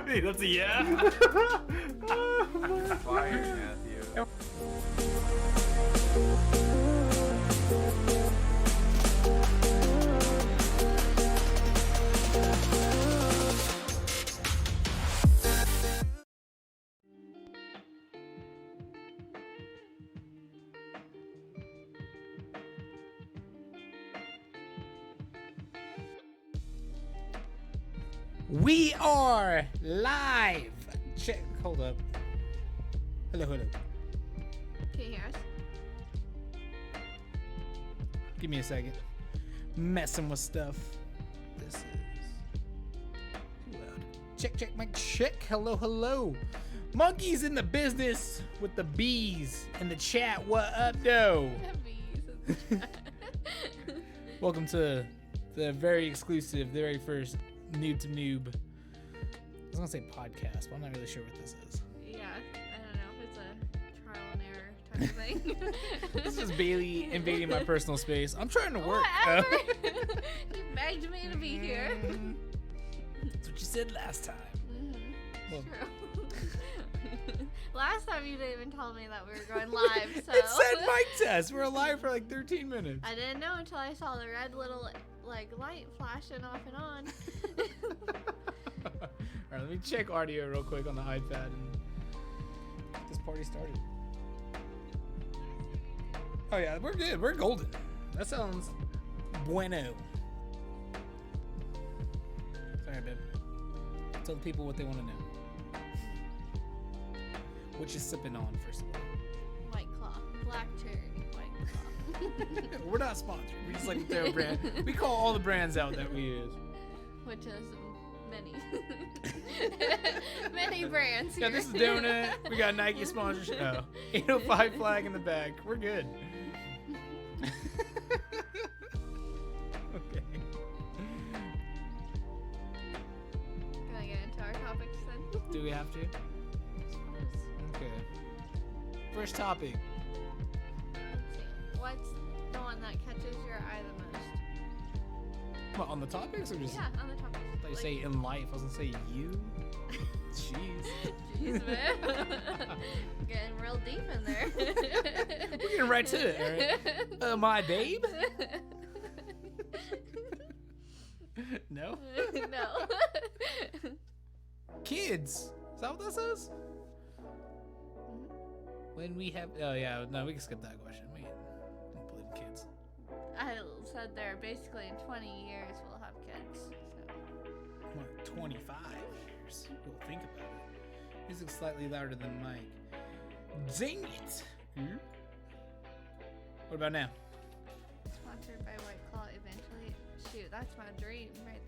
Hey, that's a yeah. Fire, Matthew. We are live. Check. Hold up. Hello. Can you hear us? Give me a second. Messing with stuff. This is too loud. Check, mic check. Hello. Monkeys in the business with the bees in the chat. What up, though? Welcome to the very exclusive, the very first Noob to Noob. I was gonna say podcast, but I'm not really sure what this is. Yeah, I don't know. It's a trial and error type of thing. This is Bailey invading my personal space. I'm trying to work. Whatever. You begged me to be here. That's what you said last time. Mm-hmm. Well, True. Last time you didn't even tell me that we were going live, so. It said mic test. We're alive for like 13 minutes. I didn't know until I saw the red little light flashing off and on. Alright, let me check audio real quick on the iPad and get this party started. Oh yeah, we're good. We're golden. That sounds bueno. Sorry, babe. Tell the people what they want to know. What you sipping on, first of all? White Claw, black cherry, White Claw. We're not sponsored. We just like to throw a brand. We call all the brands out that we use. Which is many. Many brands here. Yeah, this is Donut. We got Nike sponsorship. Oh, 805 flag in the back. We're good. Okay. Can I get into our topics then? Do we have to? Okay. First topic. Let's see. What's the one that catches your eye the most? What, on the topics or just? Yeah, on the topics. I thought you say in life. I was gonna say you. Jeez. Jeez, man. Getting real deep in there. We're getting right to it, alright? My babe? No? No. Kids. Is that what that says? When we have... Oh, yeah. No, we can skip that question. We don't believe in kids. I said there basically in 20 years we'll have kids. So. What, 25 years? We'll think about it. Music slightly louder than Mike. Dang it! What about now? Sponsored by White Claw eventually. Shoot, that's my dream right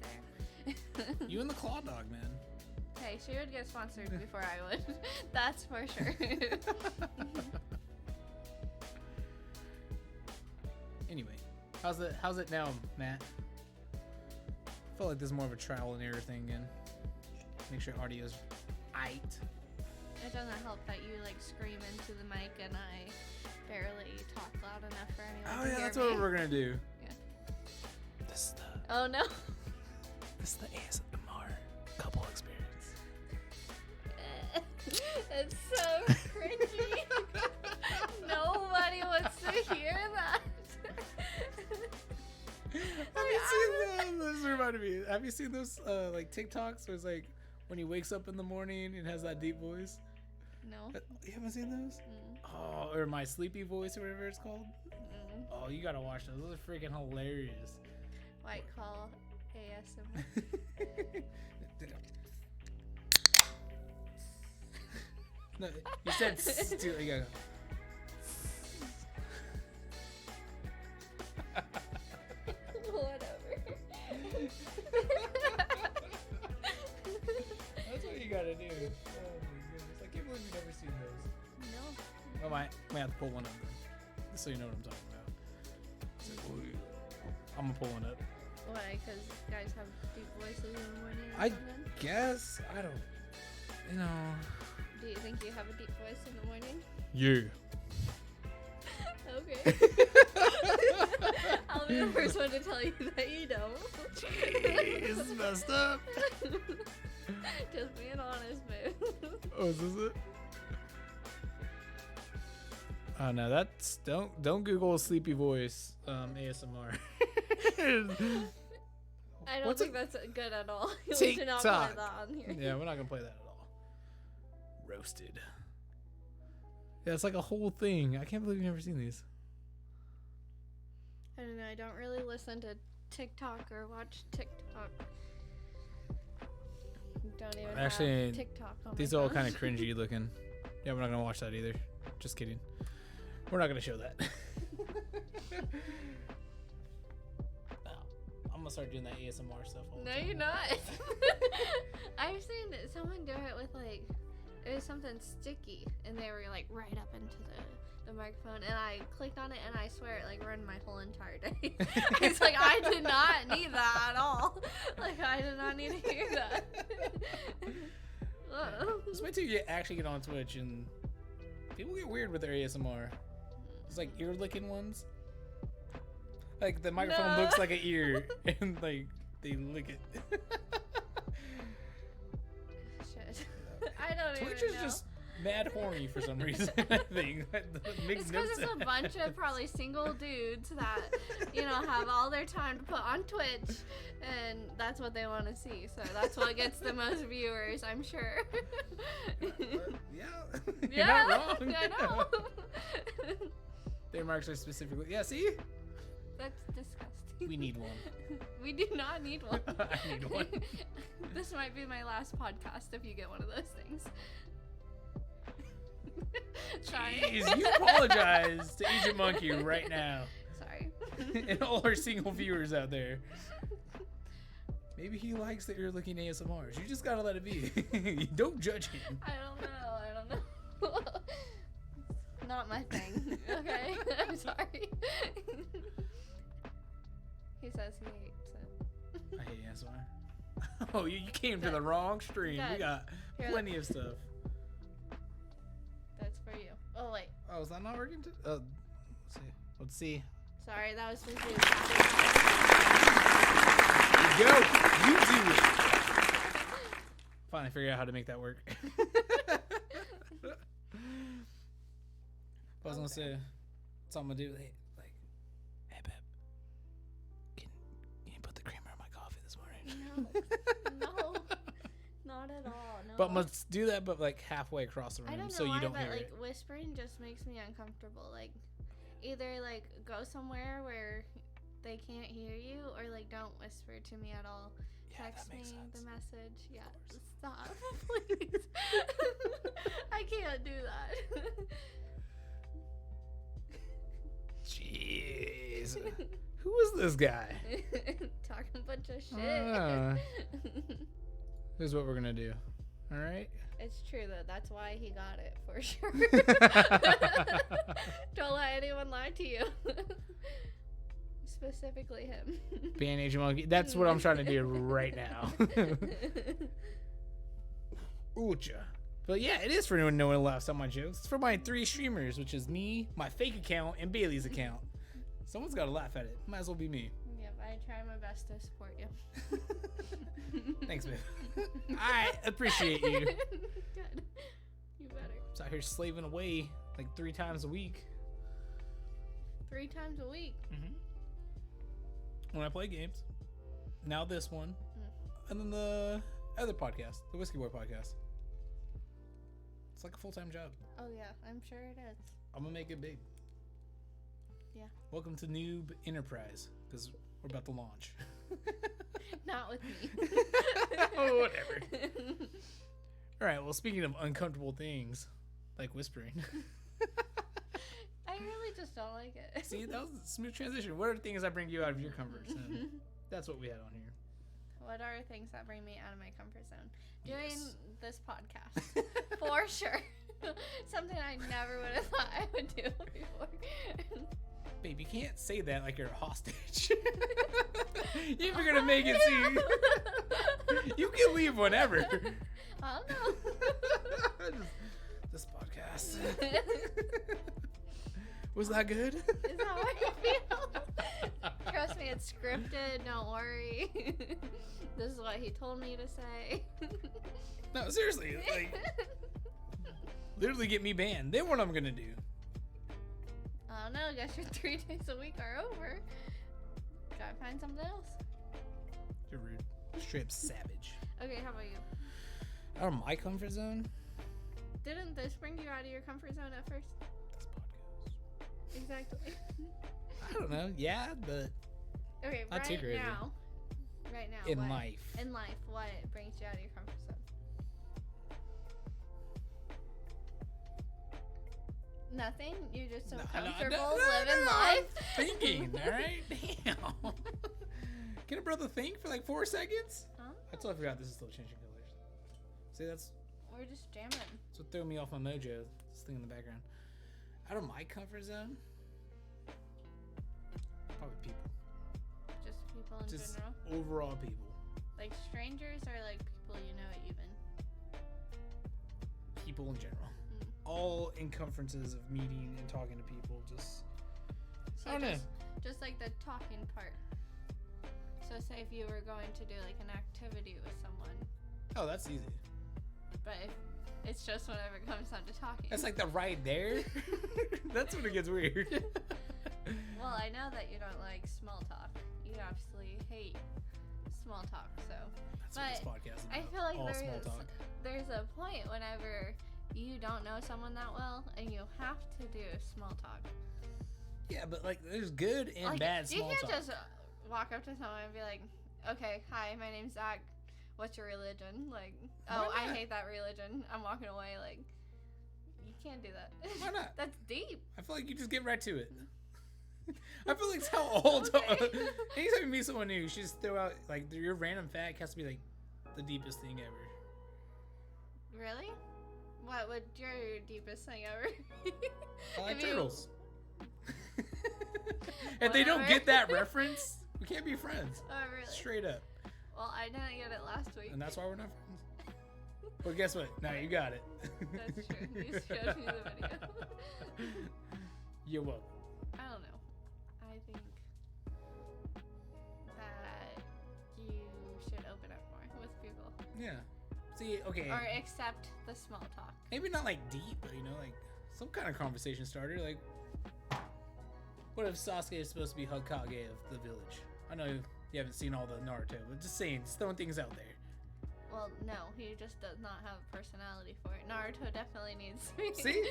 there. You and the Claw Dog, man. Hey, she would get sponsored before I would. That's for sure. Anyway, how's it now, Matt? I feel like there's more of a trial and error thing again. Make sure audio's aight. It doesn't help that you scream into the mic and I barely talk loud enough for anyone to Oh yeah, hear that's me. what we're gonna do. Yeah. This is the Oh no. ASMR couple experience. It's so cringy. Nobody wants to hear that. Have you seen those? This reminded me. Have you seen those TikToks where it's like when he wakes up in the morning and has that deep voice? No. You haven't seen those? Mm. Oh, or my sleepy voice or whatever it's called. Mm. Oh, you gotta watch those. Those are freaking hilarious. White Claw ASMR. No, you said still. You gotta go. Whatever. That's what you gotta do. Oh my goodness. I can't believe you've never seen those. No. I might have to pull one up then. Just so you know what I'm talking about. So, I'm gonna pull one up. Why? Because guys have deep voices in the morning or I something? guess. I don't. You know. Do you think you have a deep voice in the morning? Yeah. Okay. I'll be the first one to tell you that you don't. Jeez, this is messed up. Just being honest, babe. Oh, is this it? Oh no, that's don't Google sleepy voice ASMR. I don't think that's good at all. We should not TikTok. play that on here. Yeah, we're not gonna play that at all. Roasted. Yeah, it's like a whole thing. I can't believe you've never seen these. I don't know. I don't really listen to TikTok or watch TikTok. Don't even Actually, have TikTok on these my are all phone. kind of cringy looking. Yeah, we're not gonna watch that either. Just kidding. We're not gonna show that. I'm gonna start doing that ASMR stuff all the No, time. you're not. I've seen someone do it with like, it was something sticky, and they were like right up into the microphone, and I clicked on it, and I swear it like ruined my whole entire day. It's like I did not need that at all. Like I did not need to hear that. Just wait till you actually get on Twitch and people get weird with their ASMR. It's like ear licking ones. Like the microphone No. looks like an ear and like they lick it. Shit. I don't Twitch even is know. just mad horny for some reason. I think that makes It's no because it's a bunch of probably single dudes that, you know, have all their time to put on Twitch, and that's what they want to see. So that's what gets the most viewers, I'm sure. Yeah, you're Yeah, not wrong. I know. Their marks are specifically. Yeah, see, That's disgusting. we need one. We do not need one. I need one. This might be my last podcast if you get one of those things. Sorry. Jeez, you apologize to Agent Monkey right now. Sorry. And all our single viewers out there. Maybe he likes the ear licking ASMRs. You just gotta let it be. You don't judge him. I don't know. It's not my thing. Okay? I'm sorry. He says he hates it. I hate ASMR. Oh, you came to the wrong stream. We Good. got Here, plenty of stuff. That's for you. Oh, wait. Oh, is that not working? Let's see. Let's see. Sorry, that was supposed to be Go. You do it. Finally figured out how to make that work. I was gonna say, something to do. Like, hey, babe, can you put the creamer in my coffee this morning? No, not at all. No. But let's do that, but like halfway across the room, I don't know so why, you don't but hear like it. whispering just makes me uncomfortable. Like, either like go somewhere where they can't hear you, or like don't whisper to me at all. Yeah, Text that makes me sense. the message. Yeah, stop, please. I can't do that. Jeez, who is this guy? Talking a bunch of shit. Here's what we're gonna do. All right. It's true though. That's why he got it for sure. Don't let anyone lie to you. Specifically him. Ban Agent Monkey. That's what I'm trying to do right now. Oocha. But yeah, it is for anyone no one laughs at my jokes. It's for my 3 streamers, which is me, my fake account, and Bailey's account. Someone's got to laugh at it. Might as well be me. Yep, I try my best to support you. Thanks, babe. I appreciate you. Good. You better. Just out here slaving away like 3 times a week. 3 times a week. Mm-hmm. When I play games. Now this one. And then the other podcast, the WhiskeyBois Podcast. It's like a full-time job. Oh yeah, I'm sure it is. I'm going to make it big. Yeah. Welcome to Noob Enterprise, because we're about to launch. Not with me. Oh, whatever. All right, well, speaking of uncomfortable things, like whispering. I really just don't like it. See, that was a smooth transition. What are the things that bring you out of your comfort zone? That's what we had on here. What are things that bring me out of my comfort zone? Doing Yes. this podcast. For sure. Something I never would have thought I would do before. Babe, you can't say that like you're a hostage. If you're gonna make it seem, you can leave whenever. I don't know. This podcast. Was that good? Is that how I feel? Trust me, it's scripted. Don't worry. This is what he told me to say. No, seriously, like, literally get me banned. Then what I'm gonna do? I don't know. I guess your 3 days a week are over. Gotta find something else. You're rude. Straight up savage. Okay, how about you? Out of my comfort zone? Didn't this bring you out of your comfort zone at first? This podcast. Exactly. I don't know. Yeah, but Okay, not too crazy. Right now. In what, life. In life, what brings you out of your comfort zone? Nothing? You're just so comfortable living life? I'm thinking, alright? Damn. Can a brother think for like 4 seconds? Huh? I totally forgot this is still changing colors. See, that's We're just jamming. what threw me off my mojo. This thing in the background. Out of my comfort zone? Probably people. Just people in Just general? overall people. Like strangers or like people you know even? People in general. Mm. All encumbrances of meeting and talking to people. Just, So I don't know. just like the talking part. So say if you were going to do like an activity with someone, Oh, that's easy. but if it's just whenever it comes down to talking. That's like the right there. That's when it gets weird. Well, I know that you don't like small talk. You absolutely hate small talk, so. That's what this podcast is about. I feel like all small talk. there's a point whenever you don't know someone that well and you have to do small talk. Yeah, but like there's good and Like, bad small you talk. can't just walk up to someone and be like, okay, hi, my name's Zach. What's your religion? Like, oh, Why I not? hate that religion. I'm walking away. Like, you can't do that. Why not? That's deep. I feel like you just get right to it. I feel like it's how all Okay. anytime you meet someone new, you should just throw out like your random fact has to be like the deepest thing ever. Really? What would your deepest thing ever be? I like If you- turtles. If they don't Whatever. get that reference, we can't be friends. Oh, really? Straight up. Well, I didn't get it last week. And that's why we're not friends. But guess what? Now you got it. That's true. You showed me the video. You're welcome. I don't know. I think that you should open up more with people. Yeah. See, okay. Or accept the small talk. Maybe not like deep, but you know, like some kind of conversation starter. Like, what if Sasuke is supposed to be Hokage of the village? I know you haven't seen all the Naruto, but just saying, just throwing things out there. Well, no, he just does not have a personality for it. Naruto definitely needs to be. See?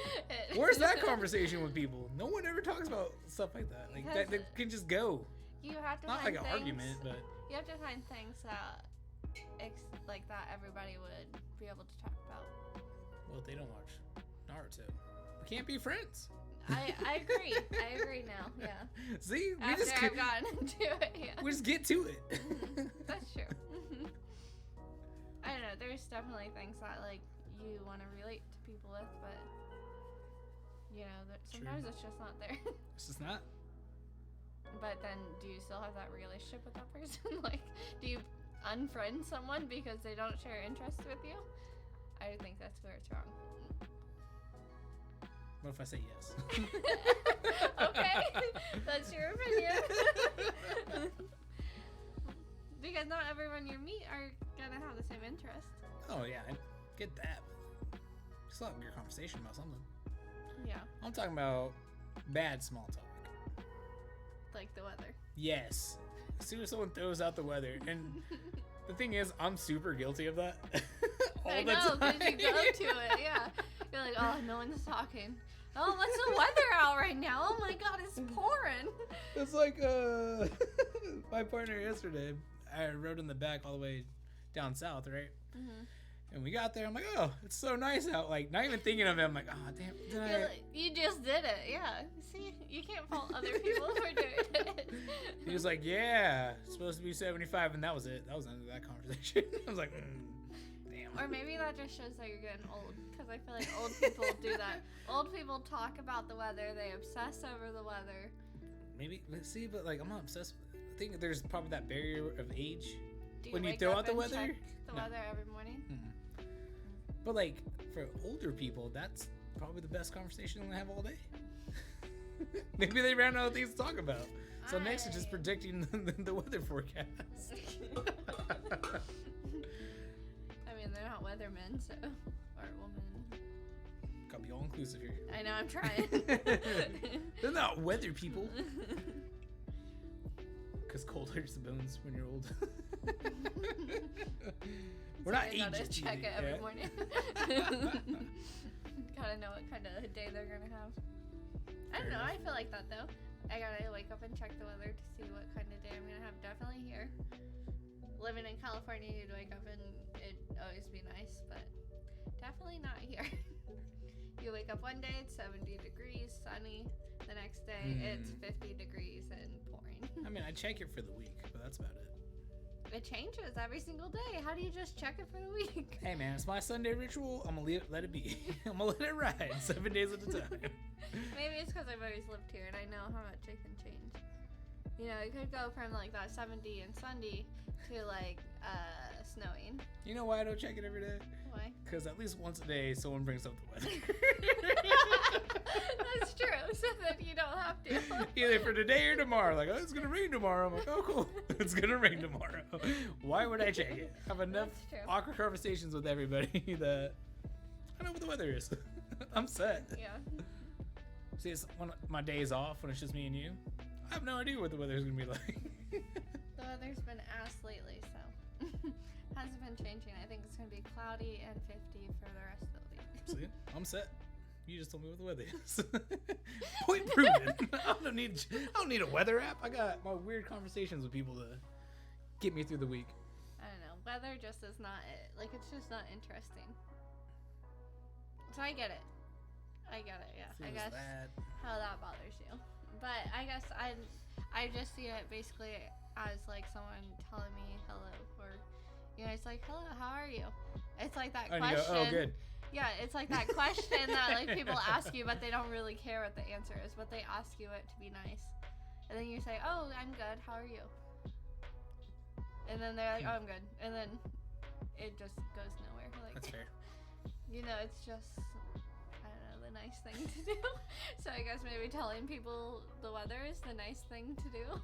Where's that conversation with people? No one ever talks about stuff like that. Like that Because- can just go. You have to Not find like an things, argument, but you have to find things that, like that, everybody would be able to talk about. well, if they don't watch Naruto, we can't be friends. I agree. I agree now. Yeah. See, we After just I've get, gotten into it, yeah. we just get to it. That's true. I don't know. There's definitely things that like you want to relate to people with, but you know, that sometimes it's just not there. It's just not. But then, do you still have that relationship with that person? Like, do you unfriend someone because they don't share interests with you? I think that's where it's wrong. What if I say yes? Okay, that's your opinion. Because not everyone you meet are gonna have the same interest. Oh yeah, I get that. Still have a good conversation about something. Yeah, I'm talking about bad small talk. like the weather. Yes. As soon as someone throws out the weather, and the thing is, I'm super guilty of that. All I the know, time. because you go to it, yeah. You're like, oh, no one's talking. Oh, what's the weather out right now? Oh my god, it's pouring. It's like my partner yesterday. I rode in the back all the way down south, right? Mm-hmm. And we got there. I'm like, oh, it's so nice out. Like, not even thinking of it. I'm like, oh, damn. You just did it, yeah. See, you can't fault other people for doing it. He was like, yeah, it's supposed to be 75, and that was it. That was the end of that conversation. I was like, damn. Or maybe that just shows that you're getting old, because I feel like old people do that. Old people talk about the weather, they obsess over the weather. Maybe, see, but like, I'm not obsessed with it. I think there's probably that barrier of age. Do When you wake throw up out the and weather? check the No. weather every morning? But like, for older people, that's probably the best conversation they have all day. Maybe they ran out of things to talk about. So next is just predicting the weather forecast. I mean, they're not weathermen, so or women. Gotta be all inclusive here. I know, I'm trying. They're not weather people. Because cold hurts the bones when you're old. We're not ageist. Check it every morning. Gotta know what kind of day they're gonna have. I don't know. I feel like that though. I gotta wake up and check the weather to see what kind of day I'm gonna have. Definitely here. Living in California, you'd wake up and it'd always be nice, but definitely not here. You wake up one day, it's 70 degrees, sunny. The next day, it's 50 degrees and pouring. I mean, I check it for the week, but that's about it. It changes every single day. How do you just check it for the week? Hey man, it's my Sunday ritual. I'm gonna let it be. I'm gonna let it ride 7 days at a time. Maybe it's because I've always lived here and I know how much it can change. You know, it could go from like that 70 and Sunday to like snowing. You know why I don't check it every day? Why? Because at least once a day, someone brings up the weather. That's true. So that you don't have to. Either for today or tomorrow. Like, oh, it's gonna rain tomorrow. I'm like, oh, cool. It's gonna rain tomorrow. Why would I check it? I have enough awkward conversations with everybody that I know what the weather is. I'm set. Yeah. See, it's when my days off when it's just me and you. I have no idea what the weather's gonna be like. The weather's been ass lately, so hasn't been changing. I think it's gonna be cloudy and 50 for the rest of the week. See, I'm set. You just told me what the weather is. Point proven. I don't need a weather app. I got my weird conversations with people to get me through the week. I don't know. Weather just is not it. Like, it's just not interesting. So I get it. Yeah. I guess how that bothers you. But I guess I just see it basically as like someone telling me hello, or it's like, hello, how are you? It's like that question. You go, oh, good. Yeah, it's like that question that like people ask you, but they don't really care what the answer is, but they ask you it to be nice. And then you say, oh, I'm good, how are you? And then they're like, oh, I'm good. And then it just goes nowhere. Like, that's fair. It's just, I don't know, the nice thing to do. So I guess maybe telling people the weather is the nice thing to do.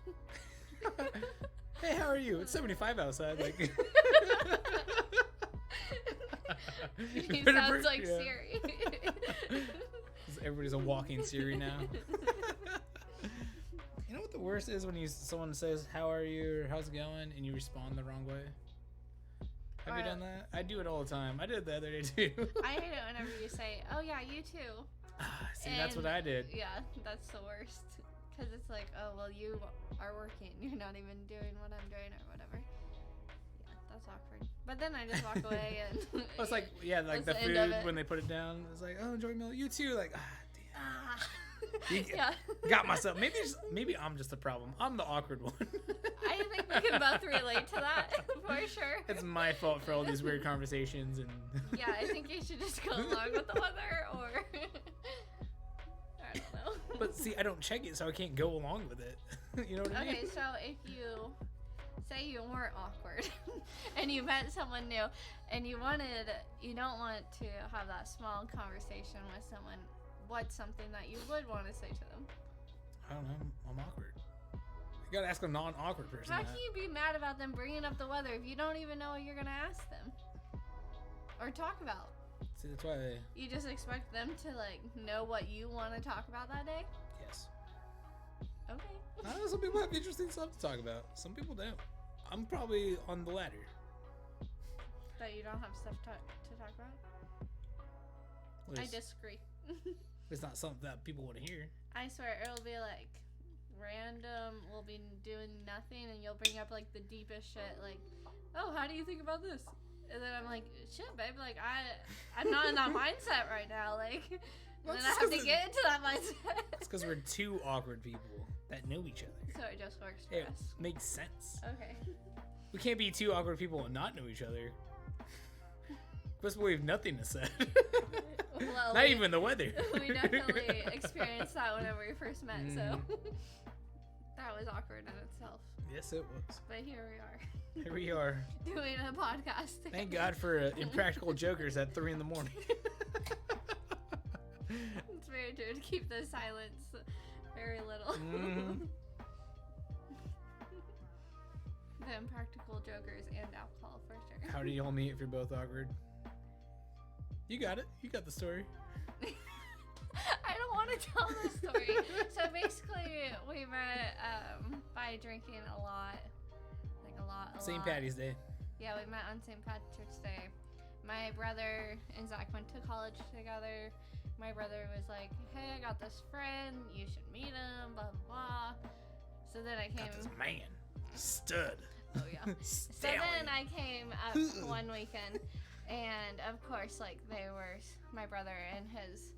Hey, how are you? It's 75 outside. Like. He sounds like Siri. Everybody's a walking Siri now. You know what the worst is when someone says, how are you, or how's it going, and you respond the wrong way? Have you done that? I do it all the time. I did it the other day too. I hate it whenever you say, oh yeah, you too. See, that's what I did. Yeah, that's the worst. Because it's like, oh, well, you are working. You're not even doing what I'm doing or whatever. Yeah, that's awkward. But then I just walk away and... It's like, yeah, like the food when they put it down. It's like, oh, enjoy your meal. You too. Like, damn. Yeah. Got myself. Maybe I'm just the problem. I'm the awkward one. I think we can both relate to that, for sure. It's my fault for all these weird conversations. And yeah, I think you should just go along with the weather, or... I don't know. But see, I don't check it, so I can't go along with it. You know what I mean? Okay, so if you say you weren't awkward and you met someone new and you don't want to have that small conversation with someone, what's something that you would want to say to them? I don't know. I'm awkward. You gotta ask a non-awkward person. How can you be mad about them bringing up the weather if you don't even know what you're gonna ask them or talk about? See, that's why you just expect them to like know what you want to talk about that day? Yes. Okay. I know some people have interesting stuff to talk about. Some people don't. I'm probably on the latter. That you don't have stuff to talk about? I disagree. It's not something that people want to hear. I swear, it'll be like random. We'll be doing nothing and you'll bring up like the deepest shit, like, oh, how do you think about this? And then I'm like, shit, babe, like, I'm not in that mindset right now, like, and then I have to get into that mindset. It's because we're two awkward people that know each other. So it just works for it us. Makes sense. Okay. We can't be two awkward people and not know each other. Plus, we have nothing to say. Well, not even the weather. We definitely experienced that whenever we first met, so that was awkward in itself. Yes, it was. But here we are. Here we are. Doing a podcast. Thank God for impractical jokers at 3 a.m. It's very true to keep the silence very little. The Impractical Jokers and alcohol for sure. How do y'all meet if you're both awkward? You got it. You got the story. I don't want to tell the story. So basically, we met by drinking a lot. Like a lot. St. Patty's Day. Yeah, we met on St. Patrick's Day. My brother and Zach went to college together. My brother was like, hey, I got this friend. You should meet him, blah, blah, blah. So then I came. Got this man. Stud. Oh, yeah. So then I came up one weekend. And, of course, like, my brother and his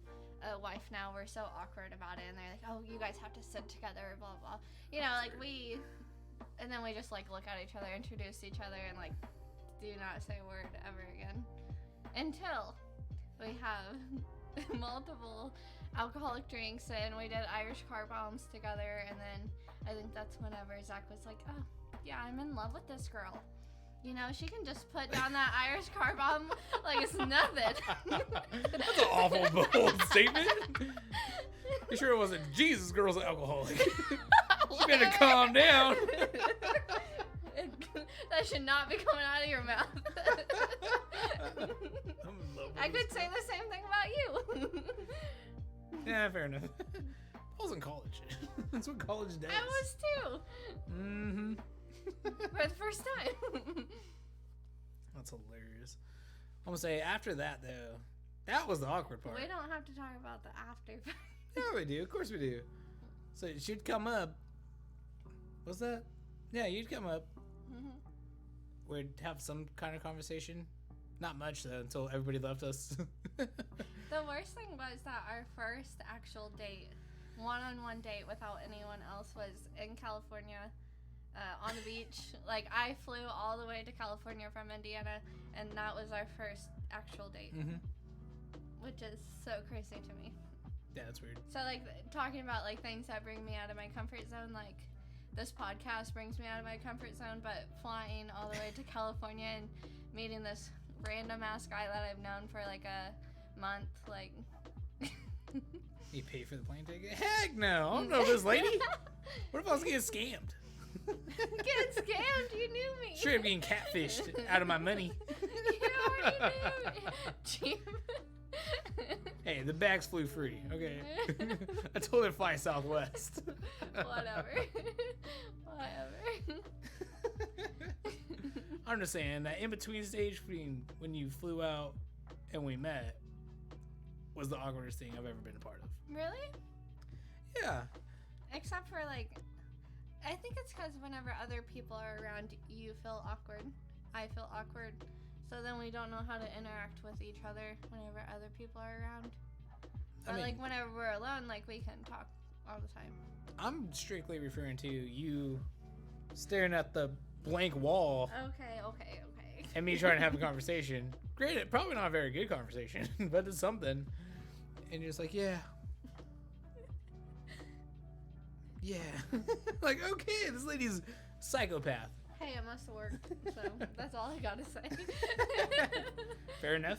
wife now were so awkward about it. And they're like, oh, you guys have to sit together, blah, blah. You know, like, and then we just, like, look at each other, introduce each other, and, like, do not say a word ever again. Until we have multiple alcoholic drinks, and we did Irish car bombs together, and then I think that's whenever Zach was like, oh, yeah, I'm in love with this girl. You know, she can just put down that Irish car bomb like it's nothing. That's an awful bold statement. You sure it wasn't Jesus, girl's an alcoholic? You better calm down. That should not be coming out of your mouth. I could say the same thing about you. Yeah, fair enough. I was in college. That's what college does. I was too. Mm-hmm. For the first time. That's hilarious. I'm gonna say after that though, that was the awkward part. We don't have to talk about the after. Yeah, we do. Of course we do. So she'd come up. What's that? Yeah, you'd come up. Mm-hmm. We'd have some kind of conversation. Not much though, until everybody left us. The worst thing was that our first actual date, one-on-one date without anyone else, was in California. On the beach. Like, I flew all the way to California from Indiana, and that was our first actual date. Mm-hmm. Which is so crazy to me. Yeah, that's weird. So, like, talking about, like, things that bring me out of my comfort zone, like, this podcast brings me out of my comfort zone, but flying all the way to California and meeting this random-ass guy that I've known for, like, a month, like... You pay for the plane ticket? Heck no! I don't know this lady. What if I was getting scammed? Getting scammed? You knew me. Straight up getting catfished out of my money. You already knew me. Cheap. Hey, the bags flew free, okay? I told her to fly Southwest. Whatever. I'm just saying that in between stage between when you flew out and we met was the awkwardest thing I've ever been a part of. Really? Yeah. Except for, like, I think it's because whenever other people are around, you feel awkward. I feel awkward. So then we don't know how to interact with each other whenever other people are around. But, like, whenever we're alone, like, we can talk all the time. I'm strictly referring to you staring at the blank wall. Okay. And me trying to have a conversation. Granted, probably not a very good conversation, but it's something. And you're just like, yeah. Yeah. Like, okay, this lady's psychopath. Hey, it must have worked. So that's all I gotta say. Fair enough.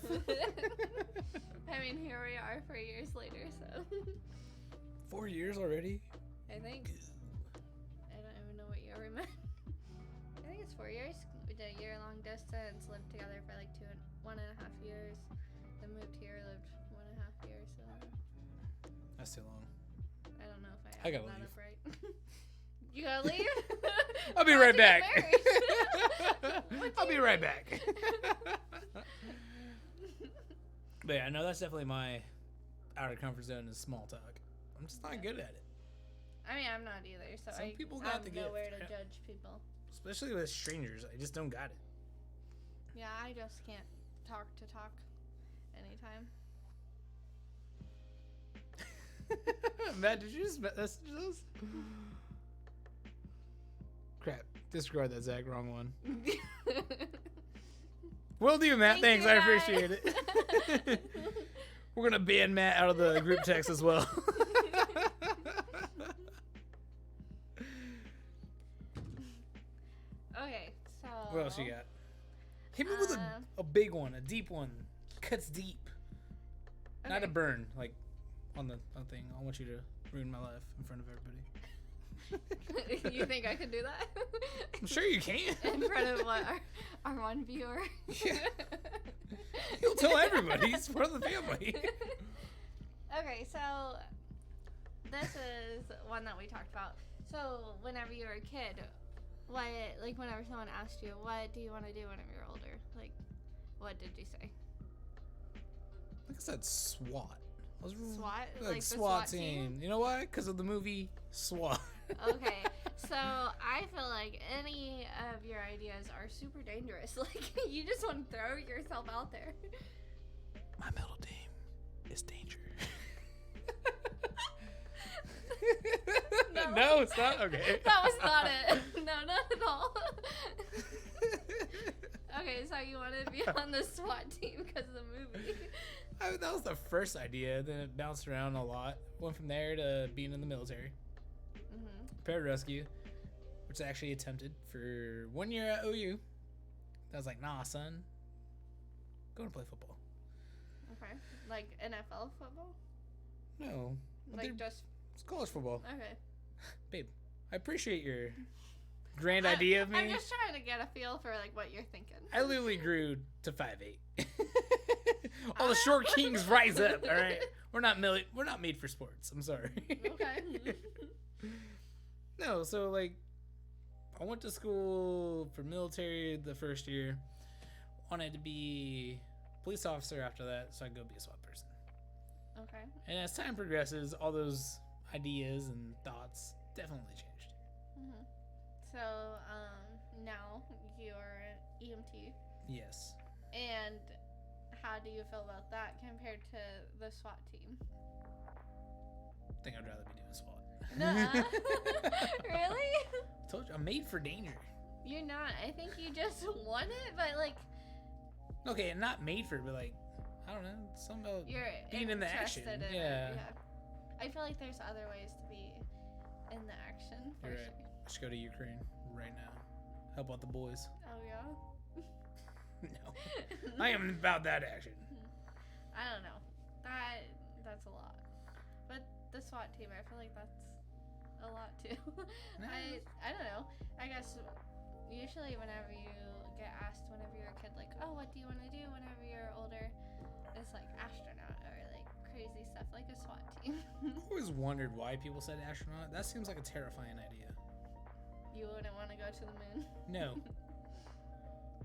I mean, here we are 4 years later, so. 4 years already? I think. I don't even know what year we met. I think it's 4 years. We did a year-long distance, lived together for like 1.5 years, then moved here, lived 1.5 years. So. That's too long. I don't know if I I gotta added that leave. up right. You gotta leave? I'll be right back. I'll be right back. But yeah, no, that's definitely my outer comfort zone is small talk. I'm just not good at it. I mean, I'm not either, so Some people got the gift. nowhere to judge people. Especially with strangers. I just don't got it. Yeah, I just can't talk anytime. Matt, did you just message us? Crap. Disregard that, Zach. Wrong one. Will do, Matt. Thank Thanks. you, I appreciate it. We're going to ban Matt out of the group text as well. Okay, so... What else you got? Hit me with a big one, a deep one. Cuts deep. Not a burn, like on the thing. I want you to ruin my life in front of everybody. You think I could do that? I'm sure you can. In front of what? Our one viewer? Yeah. You'll tell everybody. It's part of the family. Okay, so this is one that we talked about. So whenever you were a kid, whenever someone asked you, what do you want to do whenever you're older? Like, what did you say? I think I said SWAT. SWAT? Like the SWAT team. You know why? Because of the movie SWAT. Okay, so I feel like any of your ideas are super dangerous. Like, you just want to throw yourself out there. My middle name is Danger. No, it's not. Okay. That was not it. No, not at all. Okay, so you wanted to be on the SWAT team because of the movie. That was the first idea. Then it bounced around a lot. Went from there to being in the military. Pararescue, which I actually attempted for 1 year at OU. I was like, nah, son. Go and play football. Okay. Like NFL football? No. Like just... It's college football. Okay. Babe, I appreciate your grand idea of me. I'm just trying to get a feel for like what you're thinking. I literally grew to 5'8". All the short kings rise up, all right? We're not made for sports. I'm sorry. Okay. No, so like I went to school for military the first year. Wanted to be a police officer after that, so I'd go be a SWAT person. Okay. And as time progresses, all those ideas and thoughts definitely changed. So, now you're an EMT. Yes. And how do you feel about that compared to the SWAT team? I think I'd rather be doing SWAT. Nuh-uh. Really? I told you, I'm made for danger. You're not. I think you just want it, but like... Okay, not made for it, but like, I don't know, something about You're being in the action. interested in Yeah. it, yeah. I feel like there's other ways to be in the action, for You're sure. right. I should go to Ukraine right now. Help out the boys. Oh, yeah? No. I am about that action. I don't know. That's a lot. But the SWAT team, I feel like that's a lot too. I don't know. I guess usually whenever you get asked whenever you're a kid, like, oh, what do you want to do whenever you're older? It's like astronaut or like crazy stuff, like a SWAT team. I always wondered why people said astronaut. That seems like a terrifying idea. You wouldn't want to go to the moon? No.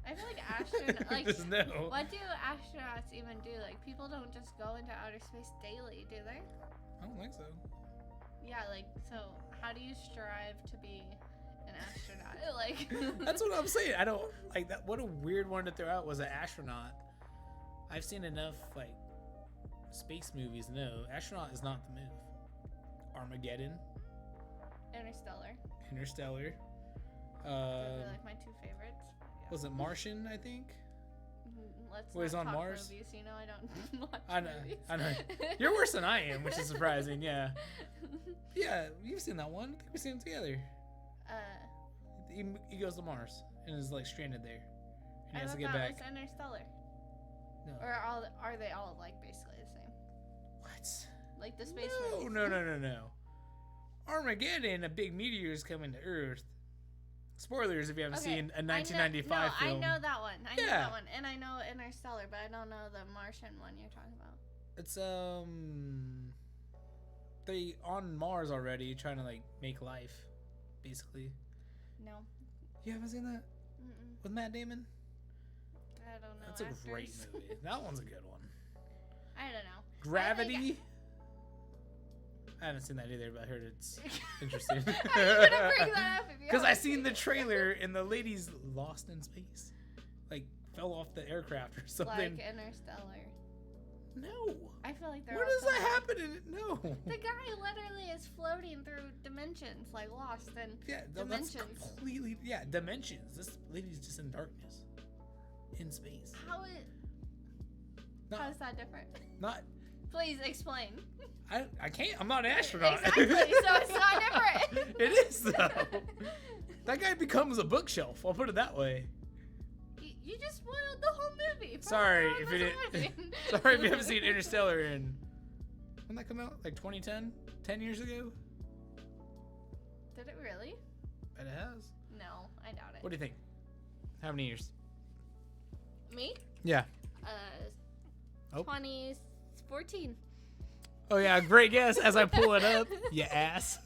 I feel like astronaut, like, Just no. what do astronauts even do? Like, people don't just go into outer space daily, do they? I don't think so. Yeah, like, so how do you strive to be an astronaut? Like, that's what I'm saying. I don't like that. What a weird one to throw out was an astronaut. I've seen enough like space movies. No, astronaut is not the move. Armageddon, Interstellar. Those are like my two favorites. Yeah. Was it Martian? I think. Let's Well, he's not on talk Mars? movies. You know, I don't watch I know. movies. I know. You're worse than I am, which is surprising. Yeah. Yeah, you've seen that one. I think we've seen it together. He goes to Mars and is like stranded there, and he I has thought to get that back. was Interstellar. No. Or are they all like basically the same? What? Like the space movies? No. Armageddon, a big meteor is coming to Earth. Spoilers if you haven't seen a 1995 film. I know that one. I know Yeah. that one. And I know Interstellar, but I don't know the Martian one you're talking about. It's they on Mars already trying to like make life, basically. No. You haven't seen that Mm-mm. with Matt Damon? I don't know. That's a great actors. movie. That one's a good one. I don't know. Gravity. I haven't seen that either, but I heard it's interesting. How are you gonna bring that up if you Because I haven't seen seen the it? trailer and the lady's lost in space, like fell off the aircraft or something. Like Interstellar. No. I feel like they're Where all does that similar. happen in it? No. The guy literally is floating through dimensions, like Lost, and Yeah, no, that's dimensions. completely dimensions. This lady's just in darkness, in space. how Not, is that different? not. Please explain. I can't. I'm not an astronaut. Exactly. So it's not different. It is though. That guy becomes a bookshelf. I'll put it that way. You just spoiled the whole movie. Sorry Probably if you not didn't. watching. Sorry if you haven't seen Interstellar in. When that come out? Like 2010? 10 years ago? Did it really? Bet it has. No, I doubt it. What do you think? How many years? Me? Yeah. 2014. Oh, yeah. Great guess as I pull it up. You ass.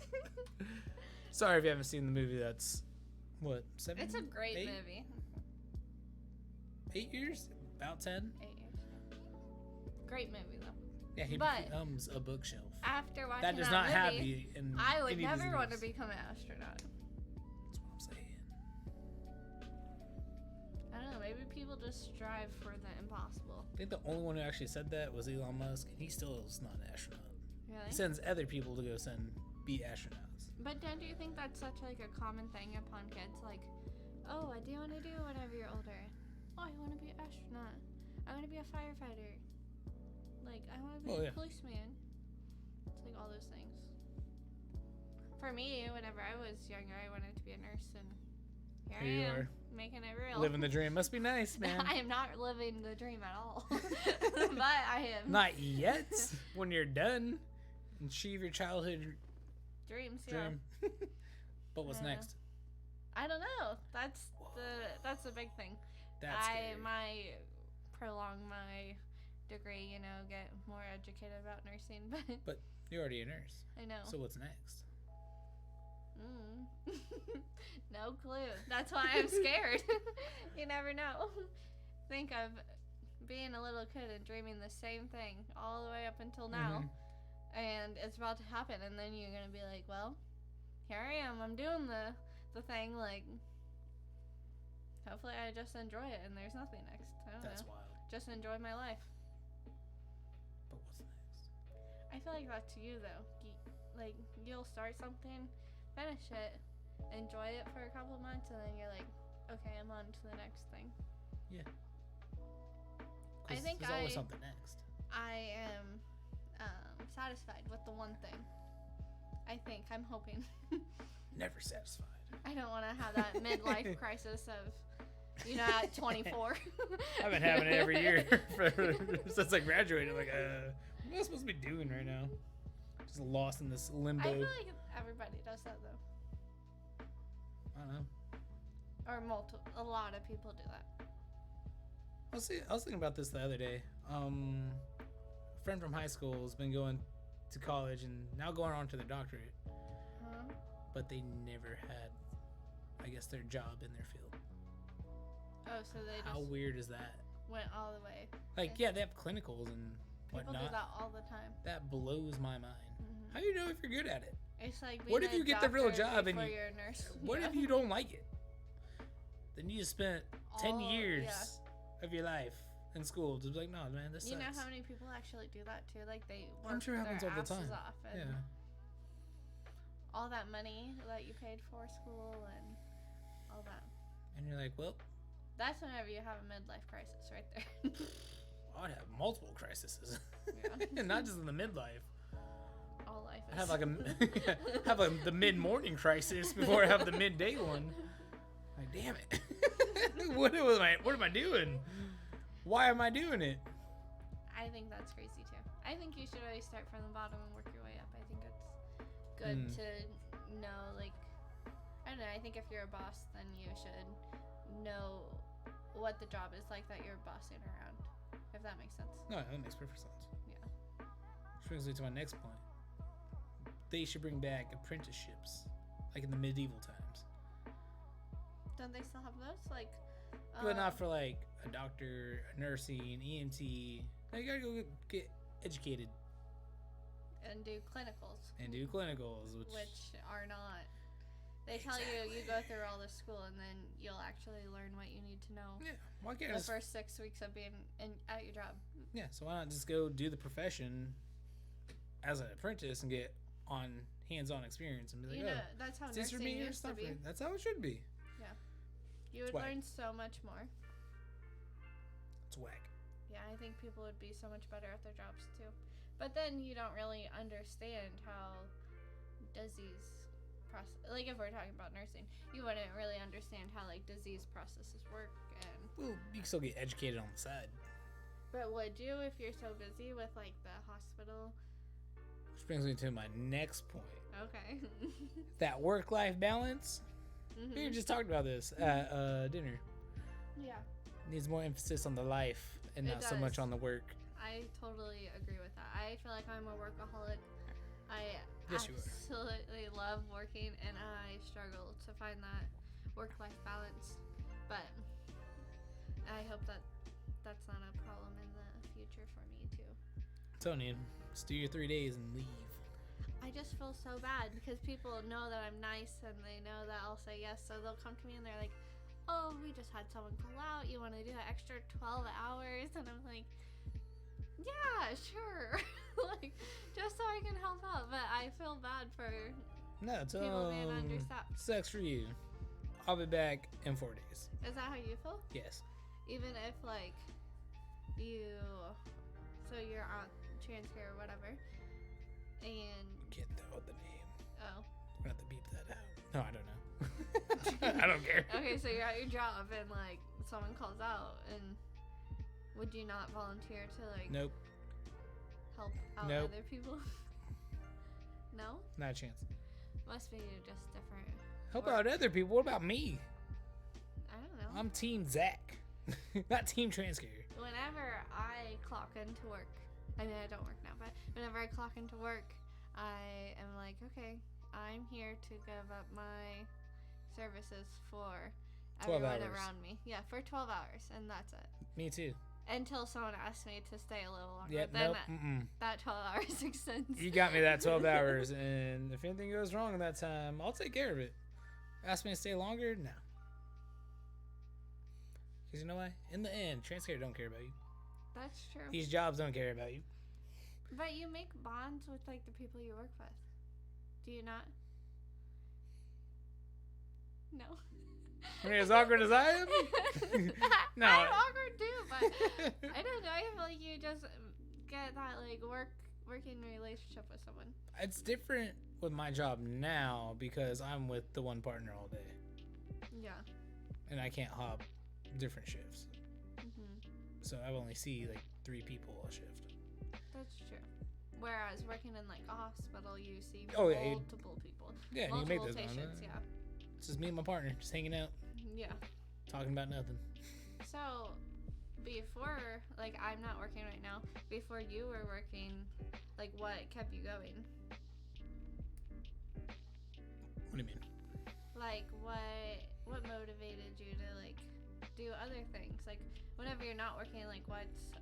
Sorry if you haven't seen the movie. That's, what, 7? It's a great 8? movie. 8 years? About 10? 8 years. Great movie, though. Yeah, he But becomes a bookshelf. After watching That does not movie, have you in I would any of never these want to movies. become an astronaut. That's what I'm saying. I don't know. Maybe people just strive for the impossible. I think the only one who actually said that was Elon Musk, and he still is not an astronaut. Really? He sends other people to go be astronauts. But don't you think that's such like a common thing upon kids? Like, oh, what do you want to do whenever you're older? Oh, I want to be an astronaut. I want to be a firefighter. Like, I want to be a policeman. It's like all those things. For me, whenever I was younger, I wanted to be a nurse, and here I am, making it real. Living the dream. Must be nice, man. I am not living the dream at all. But I am. Not yet. When you're done, achieve your childhood Dreams, dream. yeah. But what's next? I don't know. That's the big thing. That's scary. might prolong my degree, get more educated about nursing, But you're already a nurse. I know. So what's next? No clue. That's why I'm scared. You never know. Think of being a little kid and dreaming the same thing all the way up until now. And it's about to happen, and then you're gonna be like, well, here I am, I'm doing the thing, like, hopefully I just enjoy it and there's nothing next. I don't know. That's wild. Just enjoy my life. But what's next? I feel like that's you, though. You'll start something, finish it, enjoy it for a couple months, and then you're like, okay, I'm on to the next thing. Yeah. I think there's always something next. I am satisfied with the one thing. I'm hoping. Never satisfied. I don't want to have that midlife crisis of, at 24. I've been having it every year since I graduated. Like, what am I supposed to be doing right now? Just lost in this limbo. I feel like everybody does that, though. I don't know. Or a lot of people do that. I was thinking about this the other day. A friend from high school has been going to college and now going on to their doctorate. But they never had, I guess, their job in their field. Oh, so they just How weird is that? went all the way. Like, yeah, they have clinicals and whatnot. People do that all the time. That blows my mind. How do you know if you're good at it? It's like being What if a you get the real job and you're a nurse? what if you don't like it? Then you spent 10 years of your life in school to be like, no, man, this sucks. You know how many people actually do that too? Like they work I'm sure it happens their all the asses time. off and all that money that you paid for school and all that. And you're like, well, that's whenever you have a midlife crisis right there. I'd have multiple crises. Yeah. Not just in the midlife. All life I is. have the mid-morning crisis before I have the midday one. Like, damn it. What am I doing? Why am I doing it? I think that's crazy too. I think you should always start from the bottom and work your way up. I think it's good to know, like, I don't know, I think if you're a boss, then you should know what the job is like that you're bossing around, if that makes sense. No, that makes perfect sense. Yeah. Which brings me to my next point. They should bring back apprenticeships, like in the medieval times. Don't they still have those? Like, But not for like a doctor, a nursing, EMT. Now you gotta go get educated and do clinicals. and do clinicals, which are not. They tell you go through all this school and then you'll actually learn what you need to know. Yeah, why can't the first 6 weeks of being at your job. Yeah, so why not just go do the profession as an apprentice and get on hands-on experience and be like, that's how this nursing used to be. That's how it should be. Yeah, you would learn so much more. It's whack. Yeah, I think people would be so much better at their jobs too. But then you don't really understand how disease process. Like if we're talking about nursing, you wouldn't really understand how like disease processes work. And Well, you can still get educated on the side. but would you if you're so busy with like the hospital Which brings me to my next point. Okay. That work-life balance. Mm-hmm. We just talked about this at dinner. Yeah. Needs more emphasis on the life and not so much on the work. I totally agree with that. I feel like I'm a workaholic. I Yes, you are. absolutely love working, and I struggle to find that work-life balance. But I hope that that's not a problem in the future for me too. Tony, just do your 3 days and leave. I just feel so bad because people know that I'm nice and they know that I'll say yes, so they'll come to me and they're like, "Oh, we just had someone call out. You want to do an extra 12 hours?" And I'm like, "Yeah, sure." Like, just so I can help out. But I feel bad for No, it's people being understaffed. sucks for you. I'll be back in 4 days. Is that how you feel? Yes. Even if like you're on transfer or whatever, and Can't tell the name. oh. We're gonna have to beep that out. No, I don't know. I don't care. Okay, so you're at your job and like someone calls out, and would you not volunteer to like Nope. help out Nope. other people? No? Not a chance. Must be just different. Help work. out other people. What about me? I don't know. I'm Team Zach. Not Team Transcarrier. Whenever I clock into work, I mean I don't work now, but whenever I clock into work, I am like, okay, I'm here to give up my services for 12 everyone hours. around me. Yeah, for 12 hours, and that's it. Me too. Until someone asks me to stay a little longer. Yep, Then nope. that 12 hours extends. You got me that 12 hours, and if anything goes wrong in that time, I'll take care of it. Ask me to stay longer? No. Because you know what? In the end, Transcarrier don't care about you. That's true. These jobs don't care about you. But you make bonds with like the people you work with. Do you not? No. I mean, as awkward as I am? No. I'm awkward too, but I don't know. I feel like you just get that like working relationship with someone. It's different with my job now because I'm with the one partner all day. Yeah. And I can't hop different shifts. Mhm. So I only see like 3 people a shift. That's true. Whereas working in like a hospital, you see Oh, yeah, multiple people. Yeah, and you make Multiple those patients. bonds. Yeah. It's just me and my partner, just hanging out, Yeah. talking about nothing. So, before, like, I'm not working right now. Before you were working, like, what kept you going? What do you mean? Like, what motivated you to, like, do other things? Like, whenever you're not working, like, what's...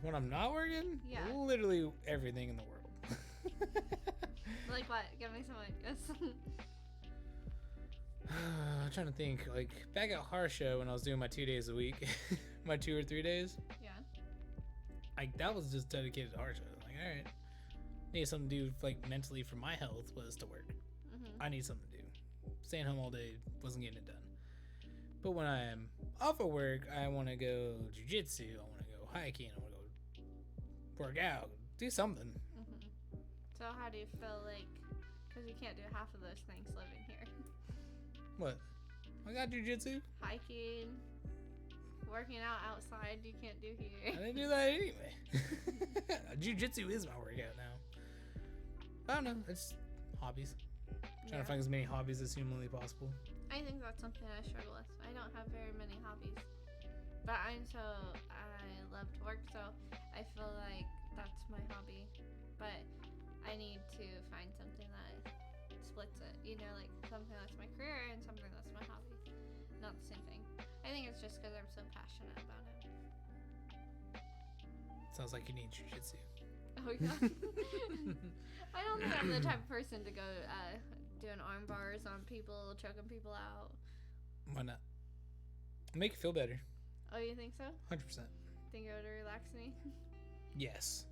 When I'm not working? Yeah. Literally everything in the world. Like, what? Give me some ideas. I'm trying to think. Like, back at Harsha when I was doing my 2 days a week, my 2 or 3 days, Yeah. like, that was just dedicated to Harsha. Like, all right, need something to do, like, mentally for my health was to work. Mm-hmm. I need something to do. Staying home all day wasn't getting it done. But when I'm off of work, I want to go jujitsu. I want to go hiking. I want to go work out. Do something. Mm-hmm. So how do you feel like, because you can't do half of those things living here? What? I got jujitsu. Hiking, working out outside, you can't do I here. didn't do that anyway. Jiu-jitsu is my workout now. I don't know. It's hobbies. Trying to find as many hobbies as humanly possible. I think that's something I struggle with. I don't have very many hobbies. But I love to work, so I feel like that's my hobby. But I need to find something that splits it. You know, like something that's my career and something that's my hobby. Not the same thing. I think it's just because I'm so passionate about it. Sounds like you need jiu-jitsu. Oh, yeah. I don't think I'm the type of person to go doing arm bars on people, choking people out. Why not? Make you feel better. Oh, you think so? 100%. Think it would relax me? Yes.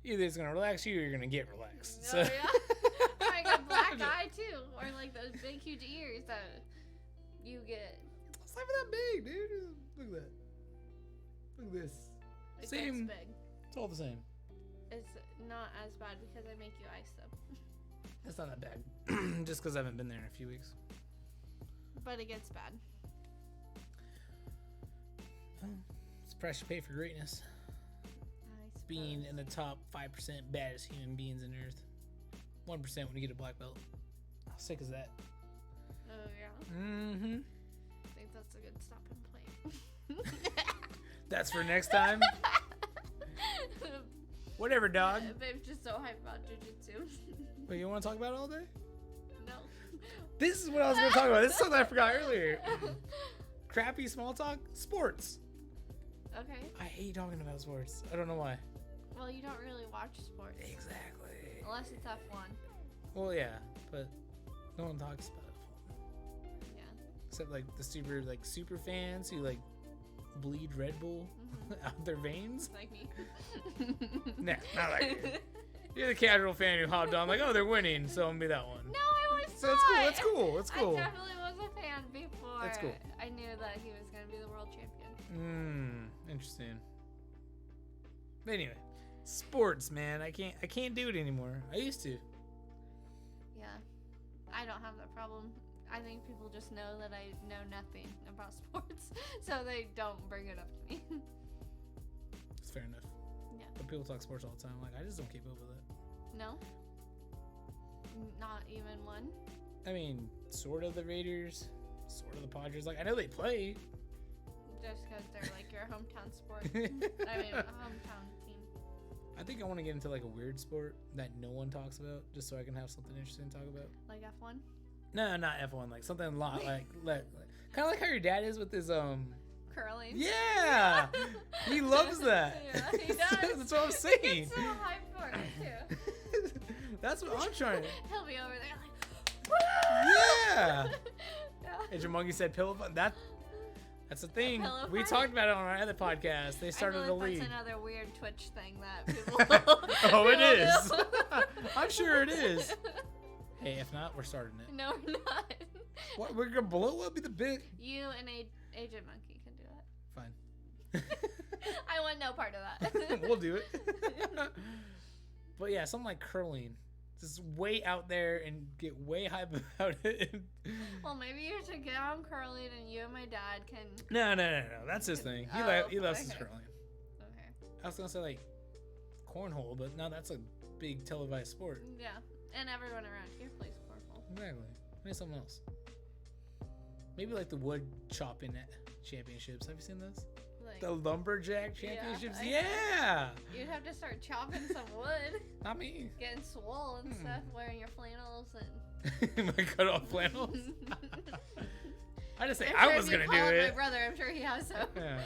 Either it's gonna relax you or you're gonna get relaxed. Oh, yeah? I got a black eye too, or like those big huge ears that you get. It's not even that big, dude. Look at that. Look at this. It Same. gets big. It's all the same. It's not as bad because I make you ice them. It's not that bad. Just because I haven't been there in a few weeks. But it gets bad. Oh, it's the price you pay for greatness. I suppose. being in the top 5% baddest human beings on Earth. 1% when you get a black belt. How sick is that? Oh, yeah. Mm-hmm. I think that's a good stopping point. That's for next time? Whatever, dog. Babe's just so hyped about jujitsu. Wait, you want to talk about it all day? No. This is what I was going to talk about. This is something I forgot earlier. Crappy small talk? Sports. Okay. I hate talking about sports. I don't know why. Well, you don't really watch sports. Exactly. Unless it's F1. Well, yeah, but no one talks about it. Yeah. Except like the super fans who like bleed Red Bull out their veins. Like me. Nah, not like you. You're the casual fan who hopped on like, oh, they're winning, so I'm gonna be that one. No, I was So not. it's cool. It's cool. I definitely was a fan before. That's cool. I knew that he was gonna be the world champion. Interesting. But anyway, sports, man. I can't do it anymore. I used to. Yeah. I don't have that problem. I think people just know that I know nothing about sports, so they don't bring it up to me. It's fair enough. Yeah. But people talk sports all the time. Like, I just don't keep up with it. No? Not even one? I mean, sort of the Raiders, sort of the Padres. Like, I know they play. Just because they're like your hometown sport. I mean, a hometown team. I think I want to get into like a weird sport that no one talks about, just so I can have something interesting to talk about. Like F1? No, not F1. Like something a lot like kind of like how your dad is with his Curling. Yeah, he loves that. Yeah, he does. That's what I'm saying. He gets so hyped for it too. That's what I'm trying. He'll be over there like. Yeah. Yeah. And your monkey said pillow fight. That's the thing. Pillow We fight? talked about it on our other podcast. They started I the feel like league. that's another weird Twitch thing that people. Oh, it people is. do. I'm sure it is. Hey, if not, we're starting it. No, we're not. What? We're gonna blow up the big. You and Agent Monkey can do that. Fine. I want no part of that. We'll do it. But yeah, something like curling. Just way out there and get way hype about it. Well, maybe you should get on curling and you and my dad can. No. That's his thing. He loves his okay. curling. Okay. I was gonna say like cornhole, but no, that's a big televised sport. Yeah, and everyone around here plays cornhole. Exactly. Maybe something else. Maybe like the wood chopping championships. Have you seen those? Like, The lumberjack championships? I Yeah. You'd have to start chopping some wood, Not me. getting swole and stuff, wearing your flannels and. My cut off flannels. I just say I'm I sure was if you gonna do called it. My brother, I'm sure he has some. Yeah.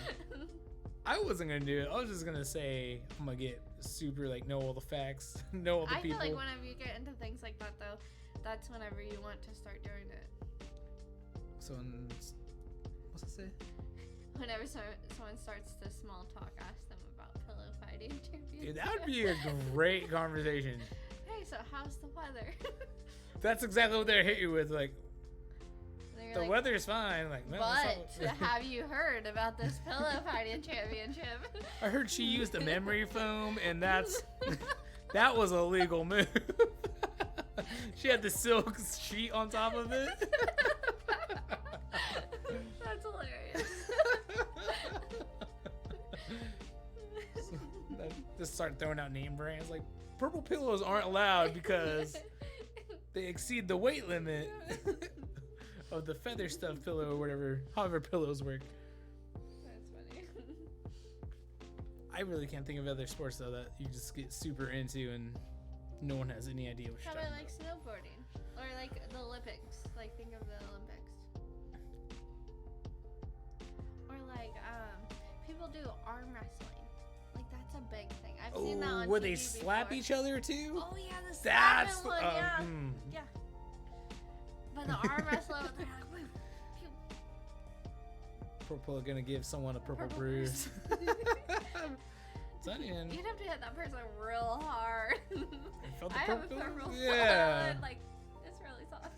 I wasn't gonna do it. I was just gonna say I'm gonna get super like know all the facts, know all the I people. feel like whenever you get into things like that, though, that's whenever you want to start doing it. So what's it say? Whenever someone starts to small talk, ask them about pillow fighting champions. Dude, that would be a great conversation. Hey, so how's the weather? That's exactly what they hit you with. Like And you're the like, weather's fine. Like man, but have you heard about this pillow fighting championship? I heard she used a memory foam, and that was a legal move. She had the silk sheet on top of it. That's hilarious. Just start throwing out name brands like purple pillows aren't allowed because they exceed the weight limit of the feather stuffed pillow or whatever, however pillows work. That's funny. I really can't think of other sports though that you just get super into and no one has any idea what you're How talking about like snowboarding or like the Olympics? Like think of the Olympics. Or like people do arm wrestling. Like that's a big thing. I've seen that on where TV they slap before. each other too? Oh yeah, the That's slapping one, yeah. Yeah. But the arm wrestling, they're like, woo, pew. Purple gonna give someone a purple Purple bruise. Onion. You'd have to hit that person real hard. Felt I the have a purple? purple Yeah. foot, like it's really soft.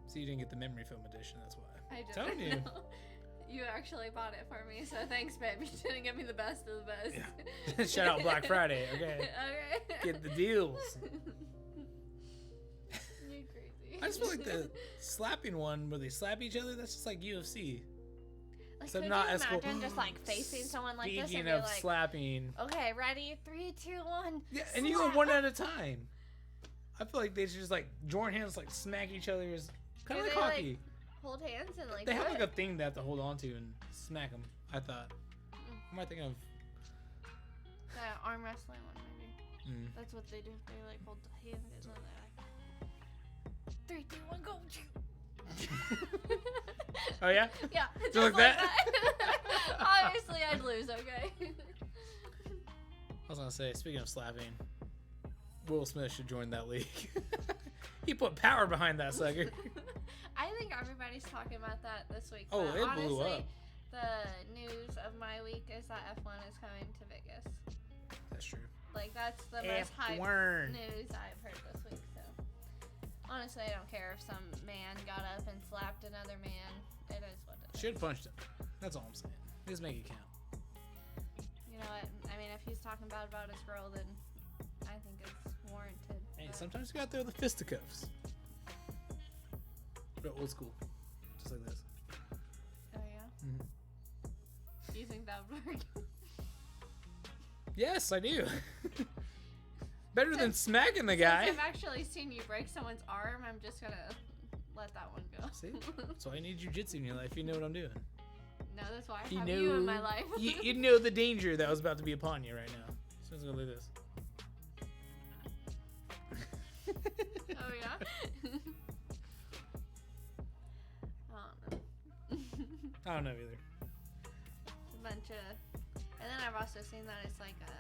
So you didn't get the memory foam edition, that's why. I just Telling you. know. You actually bought it for me, so thanks, babe. You didn't get me the best of the best. Yeah. Shout out Black Friday, okay? Okay. Get the deals. You're crazy. I just feel like the slapping one where they slap each other, that's just like UFC. Like, So could not you as cool. imagine just like facing someone like this and Speaking be of like, slapping. okay, ready, 3, 2, 1. Yeah, and you go one at a time. I feel like they should just like join hands, like smack each other's. Kind of Do like they, hockey. like, hold hands and like. They have do like it? a thing they have to hold on to and smack them. I thought. What am I thinking of? That arm wrestling one, maybe. That's what they do. They like hold the hand and then they're like 3, 2, 1, go. Oh yeah? Yeah. Just Just like that? Obviously, I'd lose. Okay. I was gonna say, speaking of slapping, Will Smith should join that league. He put power behind that sucker. I think everybody's talking about that this week. Oh, but it honestly, blew up. The news of my week is that F1 is coming to Vegas. That's true. Like, that's the most hype F1. news I've heard this week. So, honestly, I don't care if some man got up and slapped another man. It is what it is. Should have punched him. That's all I'm saying. Just make it count. You know what? I mean, if he's talking bad about his girl, then I think it's warranted. Hey, but- sometimes you got there the fisticuffs. But old school. Just like this. Oh, yeah? Mhm. Do you think that would work? Yes, I do. Better than Since- smacking the Since guy. I've actually seen you break someone's arm, I'm just gonna let that one go. See? That's why I need jujitsu in your life. You know what I'm doing. No, that's why I You have know, you in my life. you know the danger that was about to be upon you right now. So let's go like this. Oh, yeah? I don't know either. It's a bunch of... And then I've also seen that it's like a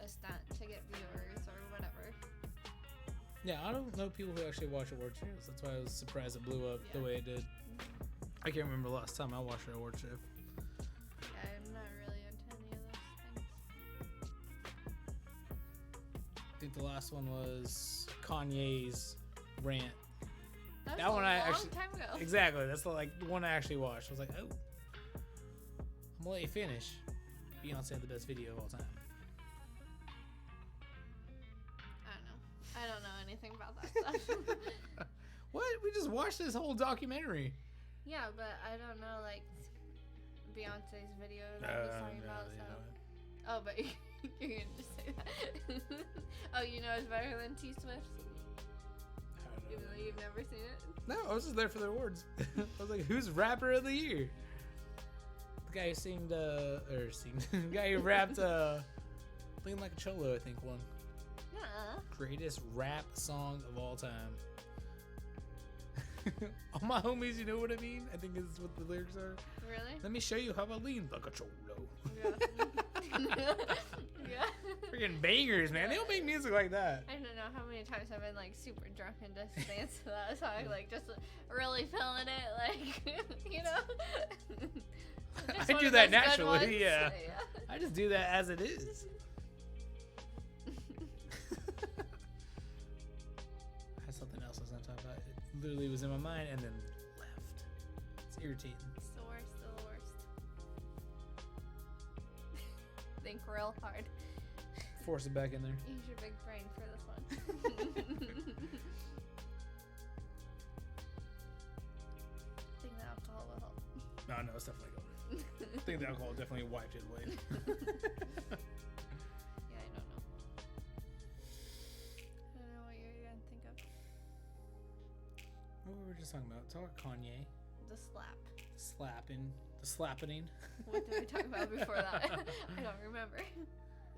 stunt to get viewers or whatever. Yeah, I don't know people who actually watch award shows. That's why I was surprised it blew up the way it did. I can't remember the last time I watched an award show. Yeah, I'm not really into any of those things. I think the last one was Kanye's rant. That was That one a I long actually- time ago. Exactly. That's the one I actually watched. I was like, oh, I'm gonna let you finish. Beyonce had the best video of all time. I don't know anything about that stuff. What? We just watched this whole documentary. Yeah, but I don't know, like, Beyonce's video that he's talking about, so... Oh, but you're gonna just say that. Oh, you know it's better than T Swift's? Even though you've never seen it? No, I was just there for the awards. I was like, who's rapper of the year? The guy who the guy who rapped, Lean Like a Cholo, I think, won. Nuh-uh. Greatest rap song of all time. All my homies, you know what I mean? I think is what the lyrics are. Really? Let me show you how I lean like a cholo. Yeah. Yeah. Freaking bangers, man. They don't make music like that. I don't know how many times I've been, like, super drunk and just dance to that song, like, just really feeling it, like, you know? Just I one do of that those good naturally, ones. yeah. I just do that as it is. I had something else I was gonna talk about. It literally was in my mind and then left. It's irritating. It's the worst of the worst. Think real hard. Force it back in there. Use your big brain for this one. Think the alcohol will help. No, it's definitely going. I think the alcohol definitely wiped it away. Yeah, I don't know. I don't know what you're gonna think of. What were we just talking about? Talk Kanye. The slap. Slapping. The slappening. What did we talk about before that? I don't remember.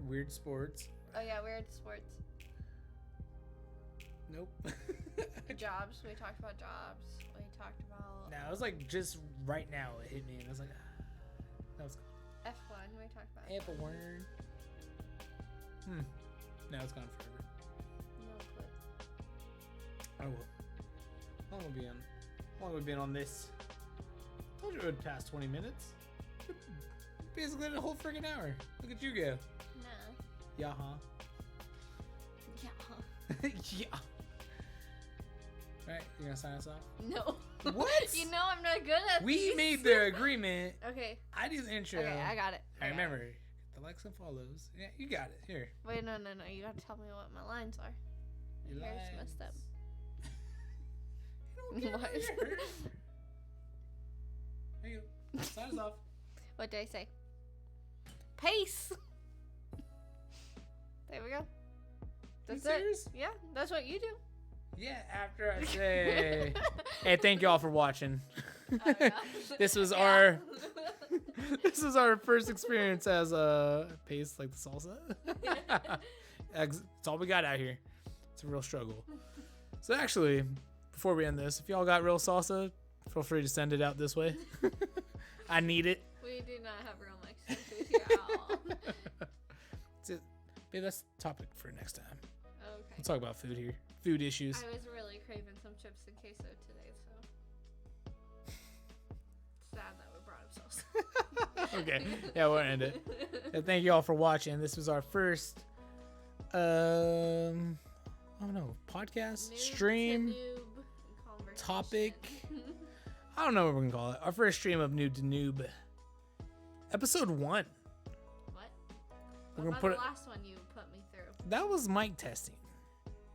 Weird sports. Oh yeah, weird sports. Nope. Jobs. We talked about jobs. We talked about No, it was like just right now it hit me and I was like, that was F1. We talked about Ep.1. Now it's gone forever. no clue. Oh well. How long have we been on this? Told you it would pass 20 minutes. Basically the whole freaking hour. Look at you go. No. Yeah, huh? Yeah. Yeah. Alright, you gonna sign us off? No. What? You know I'm not good at We these. made the agreement. Okay. I do the intro. Okay, I got it. I got remember. it. The likes and follows. Yeah, you got it. Here. Wait, no. You gotta tell me what my lines are. Your My hair's lines. messed up. You don't get What? my hair. There you go. Sign us off. What did I say? Peace. There we go. That's it. Serious? Yeah, that's what you do. Yeah, after I say, hey, thank you all for watching. Oh, yeah. This was Yeah. our first experience as a paste like the salsa. That's all we got out here. It's a real struggle. So actually, before we end this, if y'all got real salsa, feel free to send it out this way. I need it. We do not have real Mexican food here at all. Maybe that's the topic for next time. Okay. We'll talk about food here. Food issues. I was really craving some chips and queso today, so sad that we brought up salsa. Okay. Yeah, we'll end it. And thank you all for watching. This was our first I don't know, podcast, Noob stream, to noob conversation. topic. I don't know what we're gonna call it. Our first stream of Noob to Noob. Episode 1. What? We're What gonna about put the it. last one you put me through? That was mic testing.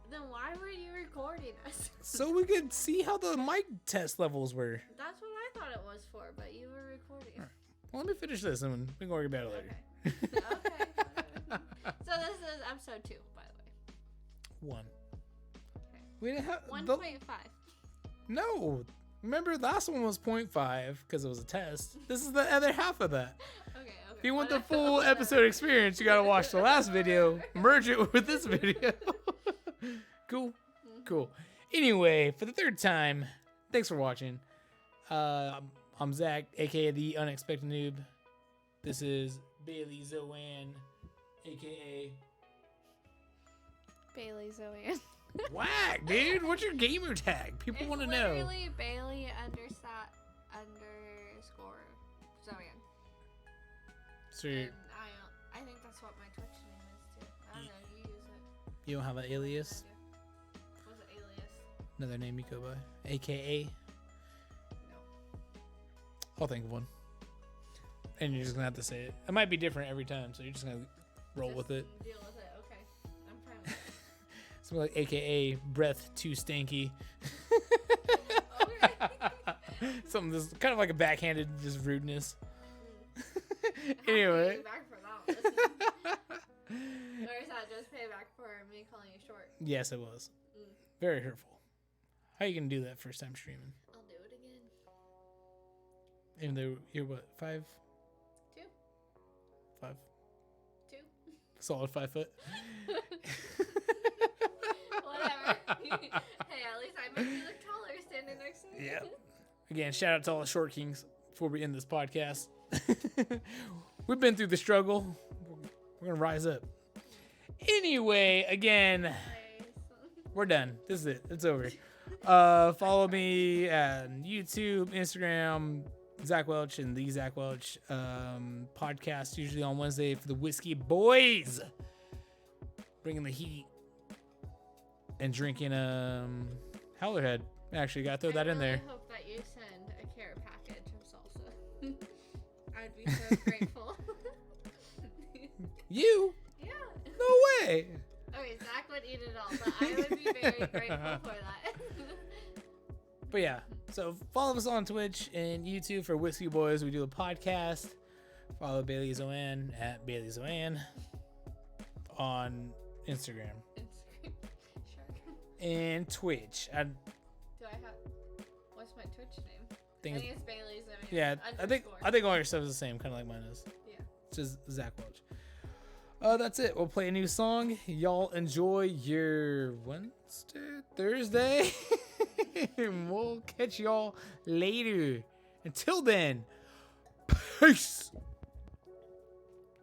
Then why were you recording us? So we could see how the mic test levels were. That's what I thought it was for, but you were recording. Well, let me finish this and we can worry about it later. Okay. So this is episode 2, by the way. 1. Okay. We didn't have 1.5. No. Remember, last one was 0.5 because it was a test. This is the other half of that. Okay. If you want the Whatever. full episode experience, you gotta watch the last video, merge it with this video. Cool. Cool. Anyway, for the 3rd time, thanks for watching. I'm Zach, aka the Unexpected Noob. This is Bailey Zoanne, aka Bailey Zoanne. Whack, dude. What's your gamer tag? People want to know. Literally Bailey __ Zoanne. So And I think that's what my Twitch name is too. I don't know. You use it. you don't have an alias? What's an alias? Another name you go by? AKA? No. I'll think of one. And you're just gonna have to say it. It might be different every time, so you're just gonna roll Just with it. Deal with it. Okay. I'm fine with it. Something like AKA breath too stanky. Okay. Something that's kind of like a backhanded just rudeness. How Anyway. do you back for that one? Or is that just payback for me calling you short? Yes, it was. Mm. Very hurtful. How you gonna do that first time streaming? I'll do it again. Even though you're what, 5? 2. 5? 2. Solid 5 foot. Whatever. Hey, at least I make you look taller standing next to me. Yep. Again, shout out to all the short kings before we end this podcast. We've been through the struggle. We're gonna rise up. Anyway, again, Nice. we're done. This is it. It's over. Follow me on YouTube, Instagram, Zach Welch and the Zach Welch podcast, usually on Wednesday for the Whiskey Boys. Bringing the heat and drinking Howlerhead. Actually, gotta throw that in there. I hope that you send a care package of salsa. I'd be so grateful. You? Yeah. No way. Okay, Zach would eat it all, but I would be very grateful for that. But yeah, so follow us on Twitch and YouTube for Whiskey Boys. We do a podcast. Follow Bailey Zoanne at Bailey Zoanne on Instagram Sure. and Twitch. Do I have? What's my Twitch name? I think it's Bailey's. Yeah, I think all your stuff is the same, kind of like mine is. Yeah. It's just Zach Welch. That's it. We'll play a new song. Y'all enjoy your Wednesday, Thursday. And we'll catch y'all later. Until then, peace.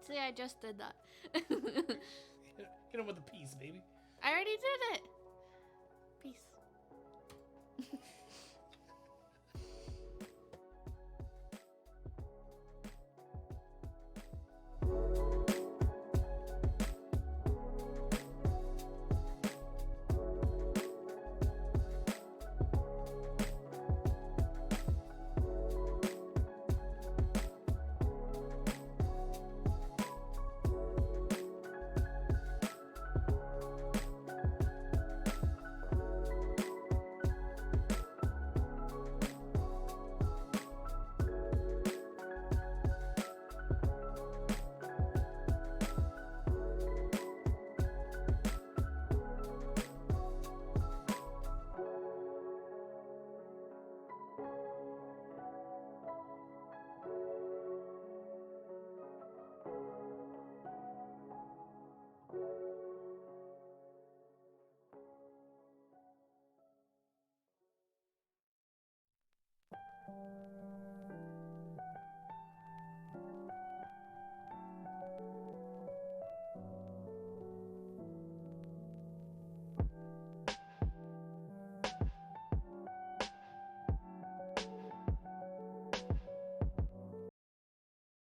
See, I just did that. Get him with the peace, baby. I already did it. Peace.